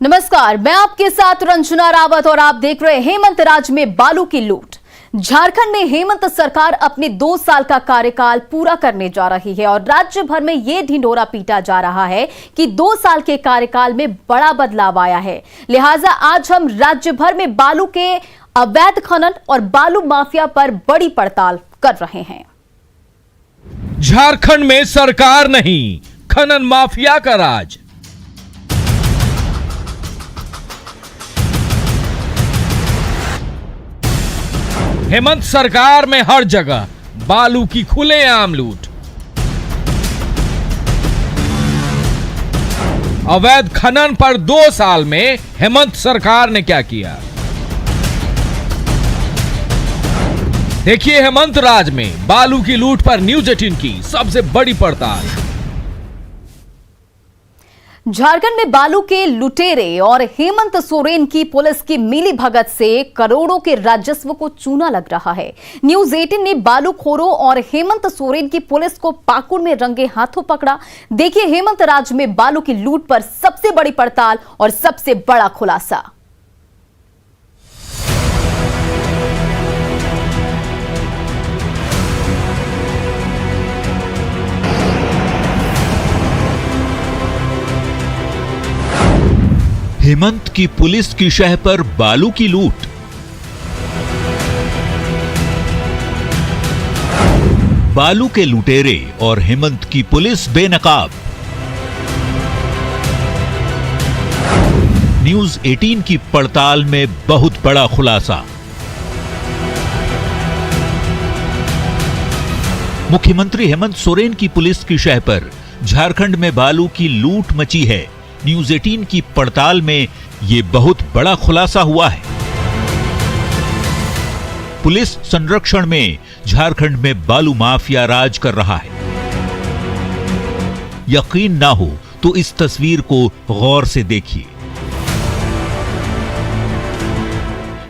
नमस्कार, मैं आपके साथ रंजना रावत और आप देख रहे हैं हेमंत राज में बालू की लूट। झारखंड में हेमंत सरकार अपने 2 साल का कार्यकाल पूरा करने जा रही है और राज्य भर में यह ढिंढोरा पीटा जा रहा है कि 2 साल के कार्यकाल में बड़ा बदलाव आया है। लिहाजा आज हम राज्य भर में बालू के अवैध खनन और बालू माफिया पर बड़ी पड़ताल कर रहे हैं। झारखंड में सरकार नहीं, खनन माफिया का राज। हेमंत सरकार में हर जगह बालू की खुलेआम लूट। अवैध खनन पर 2 साल में हेमंत सरकार ने क्या किया, देखिए हेमंत राज में बालू की लूट पर न्यूज 18 की सबसे बड़ी पड़ताल। झारखंड में बालू के लुटेरे और हेमंत सोरेन की पुलिस की मिलीभगत से करोड़ों के राजस्व को चूना लग रहा है। न्यूज 18 ने बालूखोरों और हेमंत सोरेन की पुलिस को पाकुड़ में रंगे हाथों पकड़ा। देखिए हेमंत राज में बालू की लूट पर सबसे बड़ी पड़ताल और सबसे बड़ा खुलासा। हेमंत की पुलिस की शह पर बालू की लूट। बालू के लुटेरे और हेमंत की पुलिस बेनकाब। न्यूज 18 की पड़ताल में बहुत बड़ा खुलासा। मुख्यमंत्री हेमंत सोरेन की पुलिस की शह पर झारखंड में बालू की लूट मची है। न्यूज 18 की पड़ताल में यह बहुत बड़ा खुलासा हुआ है। पुलिस संरक्षण में झारखंड में बालू माफिया राज कर रहा है। यकीन ना हो तो इस तस्वीर को गौर से देखिए।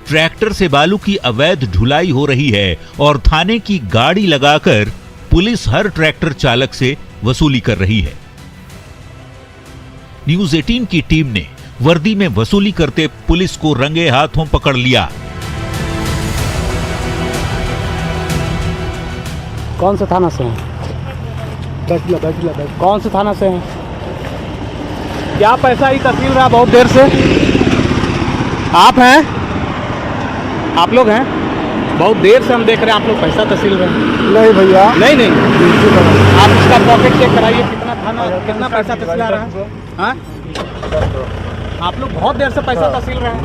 ट्रैक्टर से बालू की अवैध ढुलाई हो रही है और थाने की गाड़ी लगाकर पुलिस हर ट्रैक्टर चालक से वसूली कर रही है। न्यूज 18 की टीम ने वर्दी में वसूली करते पुलिस को रंगे हाथों पकड़ लिया। कौन से थाना से हैं? कौन से थाना से हैं? क्या पैसा ही तहसील रहा बहुत देर से? आप हैं? आप लोग हैं? बहुत देर से हम देख रहे हैं आप लोग पैसा तहसील रहे हैं। नहीं भैया, नहीं आप इसका पॉकेट चेक कराइए, कितना पैसा तहसील आ रहा है। हाँ? आप लोग बहुत देर से पैसा तहसील रहे हैं।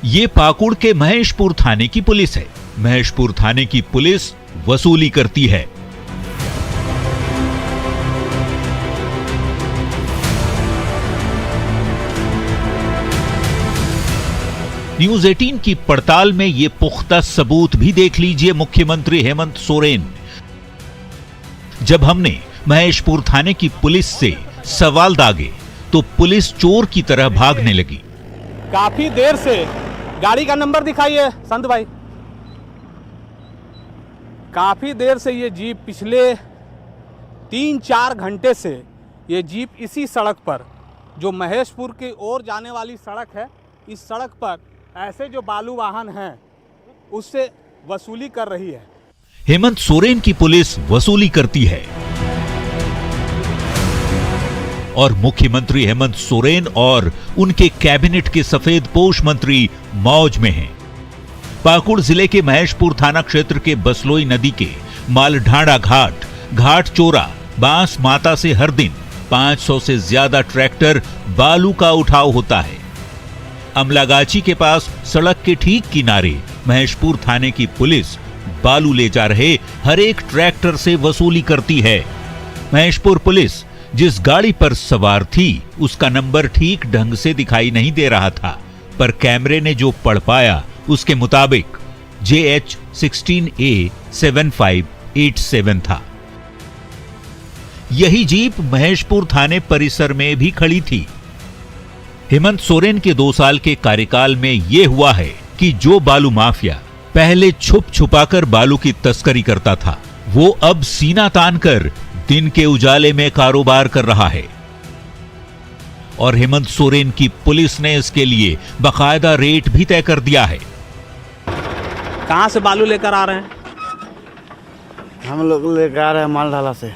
ये पाकुड़ के महेशपुर थाने की पुलिस है। महेशपुर थाने की पुलिस वसूली करती है। न्यूज 18 की पड़ताल में ये पुख्ता सबूत भी देख लीजिए मुख्यमंत्री हेमंत सोरेन। जब हमने महेशपुर थाने की पुलिस से सवाल दागे तो पुलिस चोर की तरह भागने लगी। काफी देर से गाड़ी का नंबर दिखाइए संत भाई। काफी देर से ये जीप पिछले 3-4 घंटे से ये जीप इसी सड़क पर, जो महेशपुर की ओर जाने वाली सड़क है, इस सड़क पर ऐसे जो बालू वाहन हैं उससे वसूली कर रही है। हेमंत सोरेन की पुलिस वसूली करती है और मुख्यमंत्री हेमंत सोरेन और उनके कैबिनेट के सफेद पोश मंत्री मौज में हैं। पाकुड़ जिले के महेशपुर थाना क्षेत्र के बसलोई नदी के मालढांडा घाट चोरा बांस माता से हर दिन 500 से ज्यादा ट्रैक्टर बालू का उठाव होता है। अमलागाची के पास सड़क के ठीक किनारे महेशपुर थाने की पुलिस बालू ले जा रहे हर एक ट्रैक्टर से वसूली करती है। महेशपुर पुलिस जिस गाड़ी पर सवार थी उसका नंबर ठीक ढंग से दिखाई नहीं दे रहा था, पर कैमरे ने जो पढ़ पाया उसके मुताबिक JH 16A 7587 था। यही जीप महेशपुर थाने परिसर में भी खड़ी थी। हेमंत सोरेन के 2 साल के कार्यकाल में यह हुआ है कि जो बालू माफिया पहले छुप छुपाकर बालू की तस्करी करता था, वो अब सीना तान कर दिन के उजाले में कारोबार कर रहा है। और हेमंत सोरेन की पुलिस ने इसके लिए बाकायदा रेट भी तय कर दिया है। कहाँ से बालू लेकर आ रहे हैं? हम लोग लेकर आ रहे हैं मालढाला से।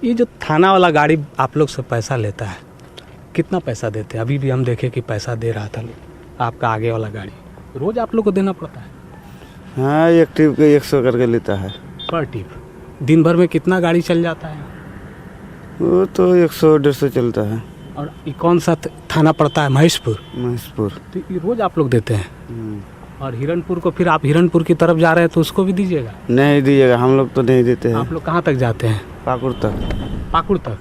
ये जो थाना वाला गाड़ी आप लोग से पैसा लेता है, कितना पैसा देते हैं? अभी भी हम देखे कि पैसा दे रहा था आपका आगे वाला गाड़ी, रोज आप लोग को देना पड़ता है? हाँ, एक ट्रिप के 100 करके लेता है पर ट्रिप। दिन भर में कितना गाड़ी चल जाता है? वो तो 100-150 चलता है। और ये कौन सा थाना पड़ता है? महेशपुर। महेशपुर। तो ये रोज आप लोग देते हैं? और हिरणपुर को फिर आप हिरणपुर की तरफ जा रहे हैं तो उसको भी दीजिएगा? नहीं दीजिएगा, हम लोग तो नहीं देते हैं। आप लोग कहाँ तक जाते हैं? पाकुड़ तक। पाकुड़ तक।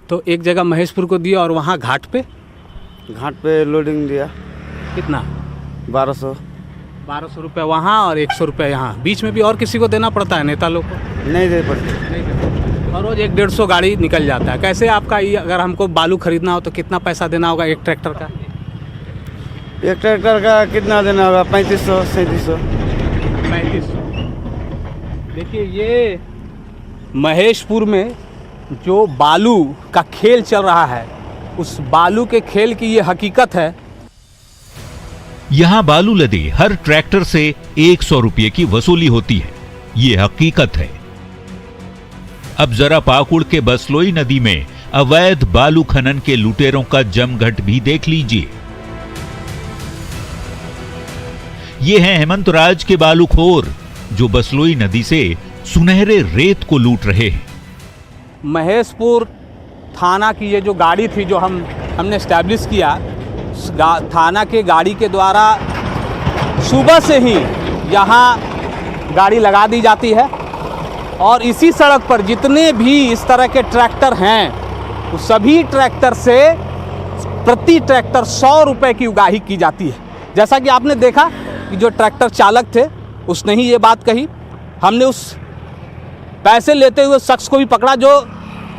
तो एक जगह महेशपुर को दिया और वहाँ घाट पे लोडिंग दिया। कितना? 1200 रुपये वहाँ और 100 रुपये यहाँ। बीच में भी और किसी को देना पड़ता है नेता लोग को? नहीं दे पड़ते। और रोज 150 गाड़ी निकल जाता है। कैसे आपका ये, अगर हमको बालू खरीदना हो तो कितना पैसा देना होगा एक ट्रैक्टर का? एक ट्रैक्टर का कितना देना होगा? 3500-3700। 3500। देखिए, ये महेशपुर में जो बालू का खेल चल रहा है, उस बालू के खेल की ये हकीकत है। यहां बालू लदे हर ट्रैक्टर से 100 रुपये की वसूली होती है, ये हकीकत है। अब जरा पाकुड़ के बसलोई नदी में अवैध बालू खनन के लुटेरों का जमघट भी देख लीजिए। ये हैं हेमंत राज के बालूखोर जो बसलोई नदी से सुनहरे रेत को लूट रहे हैं। महेशपुर थाना की ये जो गाड़ी थी जो हमने एस्टैब्लिश किया, थाना के गाड़ी के द्वारा सुबह से ही यहाँ गाड़ी लगा दी जाती है और इसी सड़क पर जितने भी इस तरह के ट्रैक्टर हैं, उस सभी ट्रैक्टर से प्रति ट्रैक्टर 100 रुपये की उगाही की जाती है। जैसा कि आपने देखा कि जो ट्रैक्टर चालक थे उसने ही ये बात कही। हमने उस पैसे लेते हुए शख्स को भी पकड़ा जो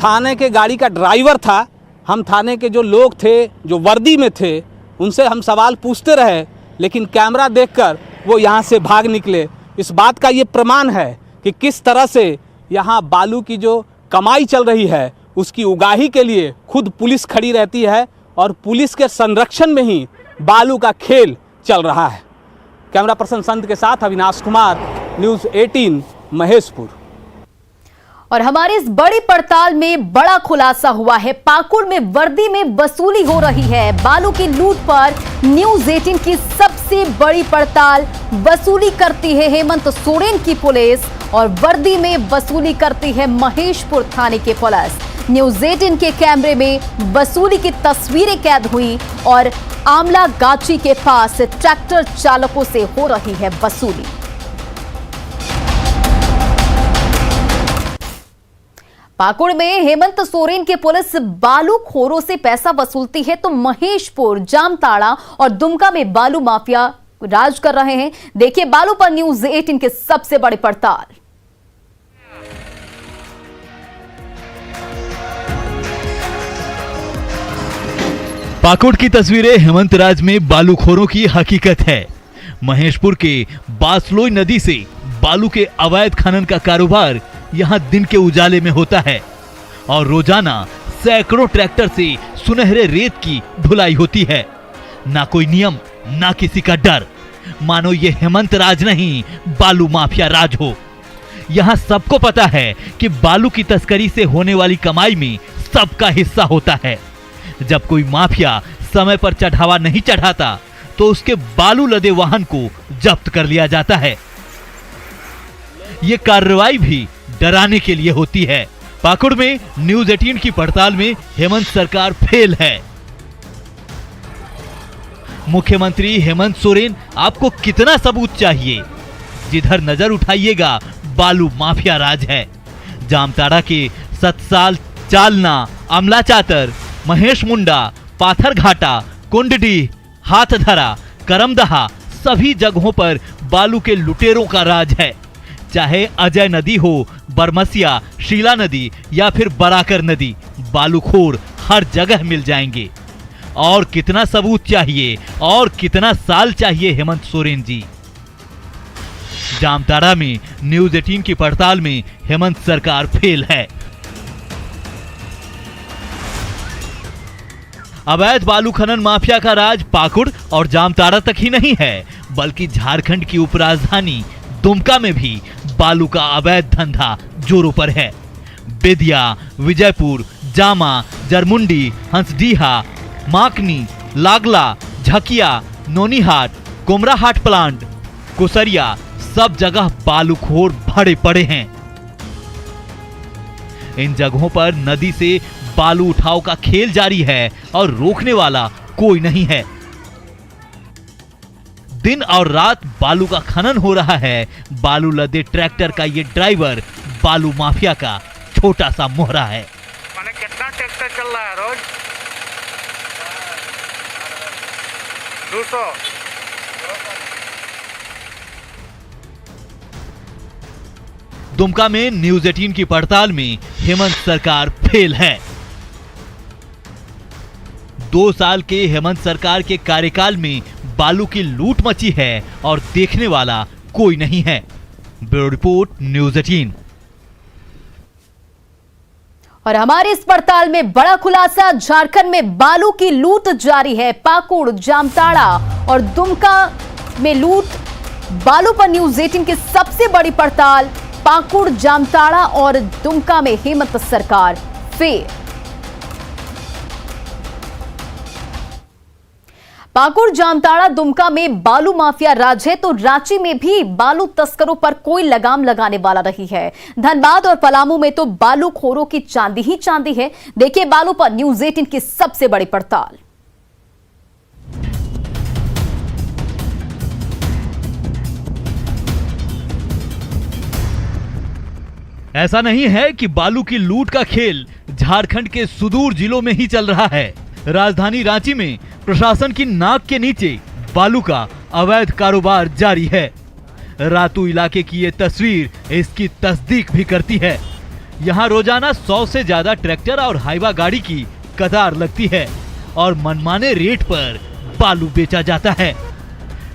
थाने के गाड़ी का ड्राइवर था। हम थाने के जो लोग थे, जो वर्दी में थे, उनसे हम सवाल पूछते रहे, लेकिन कैमरा देखकर वो यहाँ से भाग निकले। इस बात का ये प्रमाण है कि किस तरह से यहाँ बालू की जो कमाई चल रही है, उसकी उगाही के लिए खुद पुलिस खड़ी रहती है और पुलिस के संरक्षण में ही बालू का खेल चल रहा है। कैमरा पर्सन संत के साथ अविनाश कुमार, न्यूज़ 18 महेशपुर। और हमारी इस बड़ी पड़ताल में बड़ा खुलासा हुआ है। पाकुड़ में वर्दी में वसूली हो रही है। बालू की लूट पर न्यूज़ 18 की सबसे बड़ी पड़ताल। वसूली करती है हेमंत सोरेन की पुलिस और वर्दी में वसूली करती है महेशपुर थाने की पुलिस। न्यूज़ 18 के कैमरे में वसूली की तस्वीरें कैद हुई और आमला गाची के पास ट्रैक्टर चालकों से हो रही है वसूली। पाकुड़ में हेमंत सोरेन की पुलिस बालू खोरों से पैसा वसूलती है तो महेशपुर, जामताड़ा और दुमका में बालू माफिया राज कर रहे हैं। देखिए बालू पर न्यूज़ 18 की सबसे बड़ी पड़ताल। पाकुड़ की तस्वीरें हेमंत राज में बालूखोरों की हकीकत है। महेशपुर के बासलोई नदी से बालू के अवैध खनन का कारोबार यहां दिन के उजाले में होता है और रोजाना सैकड़ों ट्रैक्टर से सुनहरे रेत की ढुलाई होती है। ना कोई नियम, ना किसी का डर, मानो ये हेमंत राज नहीं बालू माफिया राज हो। यहां सबको पता है कि बालू की तस्करी से होने वाली कमाई में सबका हिस्सा होता है। जब कोई माफिया समय पर चढ़ावा नहीं चढ़ाता तो उसके बालू लदे वाहन को जब्त कर लिया जाता है। ये कार्रवाई भी डराने के लिए होती है। पाकुड़ में न्यूज़ 18 की पड़ताल में हेमंत सरकार फेल है। मुख्यमंत्री हेमंत सोरेन, आपको कितना सबूत चाहिए? जिधर नजर उठाइएगा बालू माफिया राज है। जामताड़ा के सतसाल, चालना, अमला चातर, महेश मुंडा, पाथर घाटा, कुंडडी, हाथधरा, करमदहा सभी जगहों पर बालू के लुटेरों का राज है। चाहे अजय नदी हो, बरमसिया, शीला नदी या फिर बराकर नदी, बालूखोर हर जगह मिल जाएंगे। और कितना सबूत चाहिए और कितना साल चाहिए हेमंत सोरेन जी? जामताड़ा में न्यूज़ 18 की पड़ताल में हेमंत सरकार फेल है। अवैध बालू खनन माफिया का राज पाकुड़ और जामताड़ा तक ही नहीं है, बल्कि झारखंड की उपराजधानी दुमका में भी बालू का अवैध धंधा जोरों पर है। बेदिया, विजयपुर, जामा, जरमुंडी, हंसडीहा, माकनी, लागला, झकिया, नोनीहाट, कोमराहाट प्लांट, कुसरिया, सब जगह बालूखोर भरे पड़े हैं। इन जगहों पर नदी से बालू उठाव का खेल जारी है और रोकने वाला कोई नहीं है। दिन और रात बालू का खनन हो रहा है। बालू लदे ट्रैक्टर का ये ड्राइवर बालू माफिया का छोटा सा मोहरा है। माने कितना ट्रैक्टर चल रहा है रोज? 200। दुमका में न्यूज 18 की पड़ताल में हेमंत सरकार फेल है। 2 साल के हेमंत सरकार के कार्यकाल में बालू की लूट मची है और देखने वाला कोई नहीं है। Bureau report, news 18। और हमारी इस पड़ताल में बड़ा खुलासा, झारखंड में बालू की लूट जारी है। पाकुड़, जामताड़ा और दुमका में लूट बालू पर न्यूज 18 की सबसे बड़ी पड़ताल। पाकुड़, जामताड़ा और दुमका में हेमंत सरकार फेल। पाकुड़, जामताड़ा, दुमका में बालू माफिया राज है तो रांची में भी बालू तस्करों पर कोई लगाम लगाने वाला नहीं है। धनबाद और पलामू में तो बालू खोरों की चांदी ही चांदी है। देखिए बालू पर न्यूज 18 की सबसे बड़ी पड़ताल। ऐसा नहीं है कि बालू की लूट का खेल झारखंड के सुदूर जिलों में ही चल रहा है। राजधानी रांची में प्रशासन की नाक के नीचे बालू का अवैध कारोबार जारी है। रातू इलाके की ये तस्वीर इसकी तस्दीक भी करती है। यहाँ रोजाना 100 से ज्यादा ट्रैक्टर और हाईवा गाड़ी की कतार लगती है और मनमाने रेट पर बालू बेचा जाता है।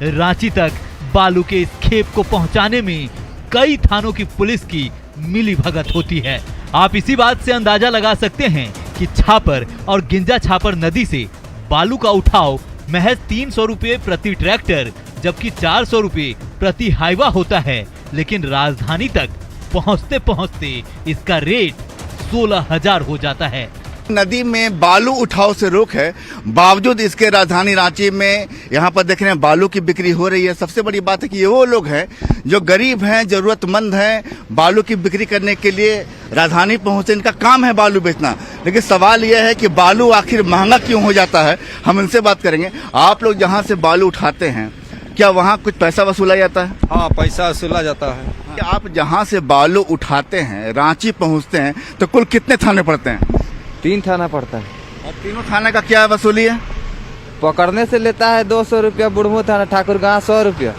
रांची तक बालू के इस खेप को पहुंचाने में कई थानों की पुलिस की मिली भगत होती है। आप इसी बात से अंदाजा लगा सकते हैं कि छापर और गिंजा छापर नदी से बालू का उठाव महज 300 रुपये प्रति ट्रैक्टर जबकि 400 रुपये प्रति हाईवा होता है, लेकिन राजधानी तक पहुंचते पहुंचते इसका रेट 16,000 हो जाता है। नदी में बालू उठाव से रोक है, बावजूद इसके राजधानी रांची में यहाँ पर देख रहे हैं बालू की बिक्री हो रही है। सबसे बड़ी बात है कि ये वो लोग हैं जो गरीब हैं, जरूरतमंद हैं, बालू की बिक्री करने के लिए राजधानी पहुंचे, इनका काम है बालू बेचना। लेकिन सवाल यह है कि बालू आखिर महंगा क्यों हो जाता है, हम इनसे बात करेंगे। आप लोग जहाँ से बालू उठाते हैं क्या वहाँ कुछ पैसा वसूला जाता है? हाँ, पैसा वसूला जाता है। आप जहाँ से बालू उठाते हैं रांची पहुँचते हैं तो कुल कितने थाने पड़ते हैं? 3 थाना पड़ता है। और तीनों थाने का क्या वसूली है? पकड़ने से लेता है 200 रुपया, बुढ़मू थाना, ठाकुरगांव 100 रुपया,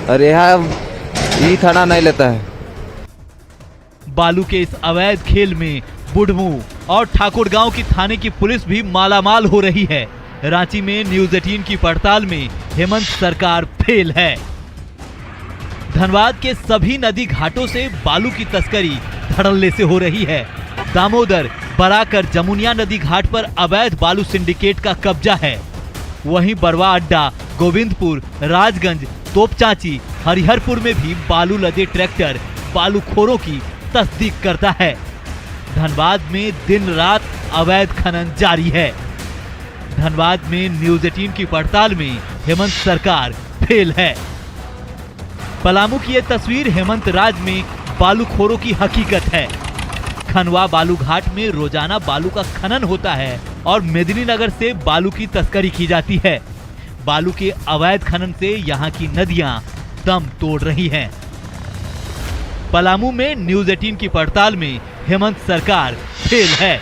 और यहाँ थाना नहीं लेता है। बालू के इस अवैध खेल में बुढ़मू और ठाकुरगांव की थाने की पुलिस भी मालामाल हो रही है। रांची में न्यूज 18 की पड़ताल में हेमंत सरकार फेल है। धनबाद के सभी नदी घाटों से बालू की तस्करी धड़ल्ले से हो रही है। दामोदर, बराकर, जमुनिया नदी घाट पर अवैध बालू सिंडिकेट का कब्जा है। वहीं बरवा अड्डा, गोविंदपुर, राजगंज, तोपचांची, हरिहरपुर में भी बालू लदे ट्रैक्टर बालूखोरों की तस्दीक करता है। धनबाद में दिन रात अवैध खनन जारी है। धनबाद में न्यूज 18 की पड़ताल में हेमंत सरकार फेल है। पलामू की यह तस्वीर हेमंत राज में बालूखोरों की हकीकत है। खनवा बालू घाट में रोजाना बालू का खनन होता है और मेदिनीनगर से बालू की तस्करी की जाती है। बालू के अवैध खनन से यहाँ की नदियां दम तोड़ रही हैं। पलामू में न्यूज 18 की पड़ताल में हेमंत सरकार फेल है।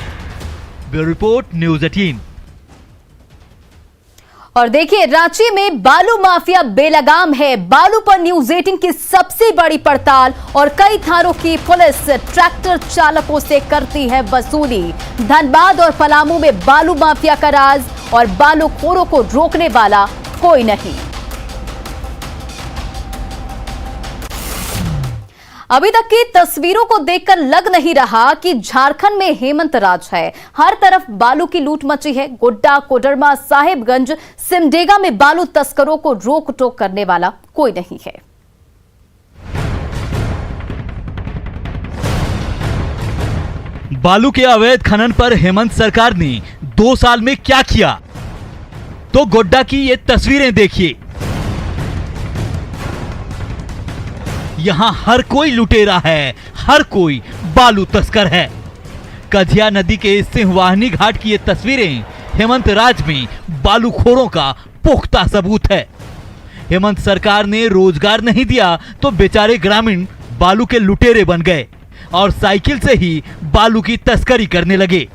Bureau report, news 18। और देखिए रांची में बालू माफिया बेलगाम है। बालू पर न्यूज 18 की सबसे बड़ी पड़ताल और कई थानों की पुलिस ट्रैक्टर चालकों से करती है वसूली। धनबाद और पलामू में बालू माफिया का राज और बालूखोरों को रोकने वाला कोई नहीं। अभी तक की तस्वीरों को देखकर लग नहीं रहा कि झारखंड में हेमंत राज है। हर तरफ बालू की लूट मची है। गोड्डा, कोडरमा, साहेबगंज, सिमडेगा में बालू तस्करों को रोक टोक करने वाला कोई नहीं है। बालू के अवैध खनन पर हेमंत सरकार ने 2 साल में क्या किया, तो गोड्डा की ये तस्वीरें देखिए। यहां हर कोई लुटेरा है, हर कोई बालू तस्कर है। कधिया नदी के सिंहवाहिनी घाट की ये तस्वीरें हेमंत राज में बालूखोरों का पुख्ता सबूत है। हेमंत सरकार ने रोजगार नहीं दिया तो बेचारे ग्रामीण बालू के लुटेरे बन गए और साइकिल से ही बालू की तस्करी करने लगे,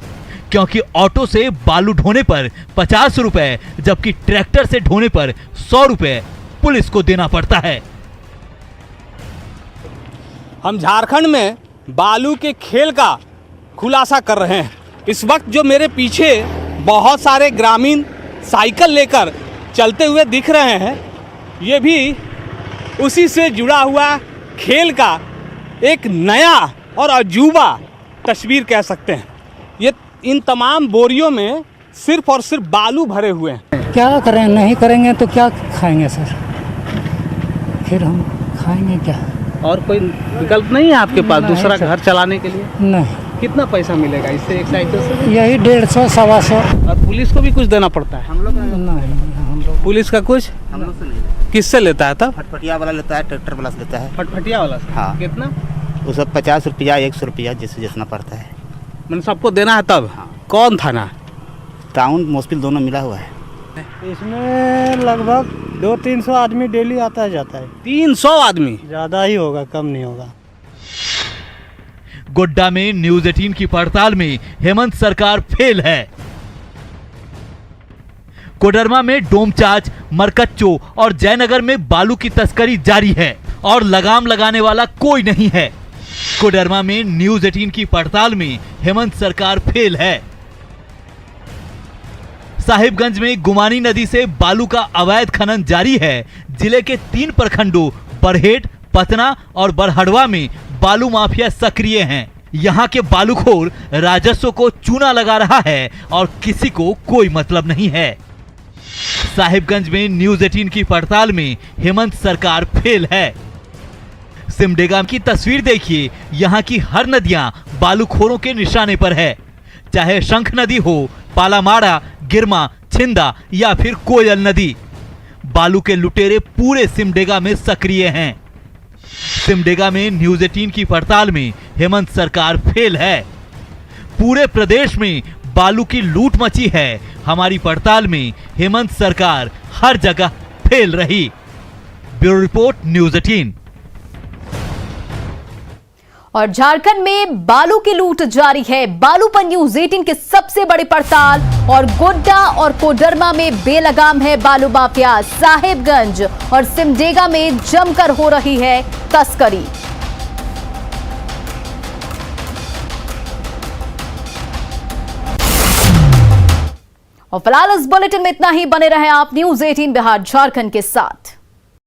क्योंकि ऑटो से बालू ढोने पर 50 रुपए जबकि ट्रैक्टर से ढोने पर 100 रुपए पुलिस को देना पड़ता है। हम झारखंड में बालू के खेल का खुलासा कर रहे हैं। इस वक्त जो मेरे पीछे बहुत सारे ग्रामीण साइकिल लेकर चलते हुए दिख रहे हैं, ये भी उसी से जुड़ा हुआ खेल का एक नया और अजूबा तस्वीर कह सकते हैं। ये इन तमाम बोरियों में सिर्फ और सिर्फ बालू भरे हुए हैं। क्या करें, नहीं करेंगे तो क्या खाएंगे सर, फिर हम खाएंगे क्या? और कोई विकल्प नहीं है आपके पास दूसरा घर चलाने के लिए? नहीं। कितना पैसा मिलेगा इससे एक साइकिल से? यही 150, 125। और पुलिस को भी कुछ देना पड़ता है? हम लोग नहीं, पुलिस का कुछ हम लोग से नहीं, किससे लेता है तब? फटफटिया वाला लेता है, ट्रैक्टर वाला से लेता है। फटफटिया वाला से? हाँ। कितना? वो सब 50 रुपया, 100 रुपया जैसे जितना पड़ता है। मैंने सबको देना है तब? हाँ। कौन थाना? टाउन मुश्किल दोनों मिला हुआ है। इसमें लगभग 200-300 आदमी डेली आता जाता है। 300 आदमी? ज़्यादा ही होगा, कम नहीं होगा। गोड्डा में न्यूज 18 की पड़ताल में हेमंत सरकार फेल है। कोडरमा में डोमचांच, मरकच्चो और जयनगर में बालू की तस्करी जारी है और लगाम लगाने वाला कोई नहीं है। कोडरमा में न्यूज 18 की पड़ताल में हेमंत सरकार फेल है। साहिबगंज में गुमानी नदी से बालू का अवैध खनन जारी है। जिले के 3 प्रखंडों बरहेट, पतना और बरहड़वा में बालू माफिया सक्रिय हैं। यहाँ के बालूखोर राजस्व को चूना लगा रहा है और किसी को कोई मतलब नहीं है। साहिबगंज में न्यूज 18 की पड़ताल में हेमंत सरकार फेल है। सिमडेगा की तस्वीर देखिए, यहाँ की हर नदियां बालूखोरों के निशाने पर है, चाहे शंख नदी हो, पालामाड़ा, गिरमा, छिंदा या फिर कोयल नदी। बालू के लुटेरे पूरे सिमडेगा में सक्रिय हैं। सिमडेगा में न्यूज 18 की पड़ताल में हेमंत सरकार फेल है। पूरे प्रदेश में बालू की लूट मची है। हमारी पड़ताल में हेमंत सरकार हर जगह फेल रही। Bureau report, news 18। और झारखंड में बालू की लूट जारी है। बालू पर न्यूज 18 की सबसे बड़ी पड़ताल। और गोड्डा और कोडरमा में बेलगाम है बालू माफिया। साहेबगंज और सिमडेगा में जमकर हो रही है तस्करी। और फिलहाल इस बुलेटिन में इतना ही। बने रहे आप न्यूज 18 बिहार झारखंड के साथ।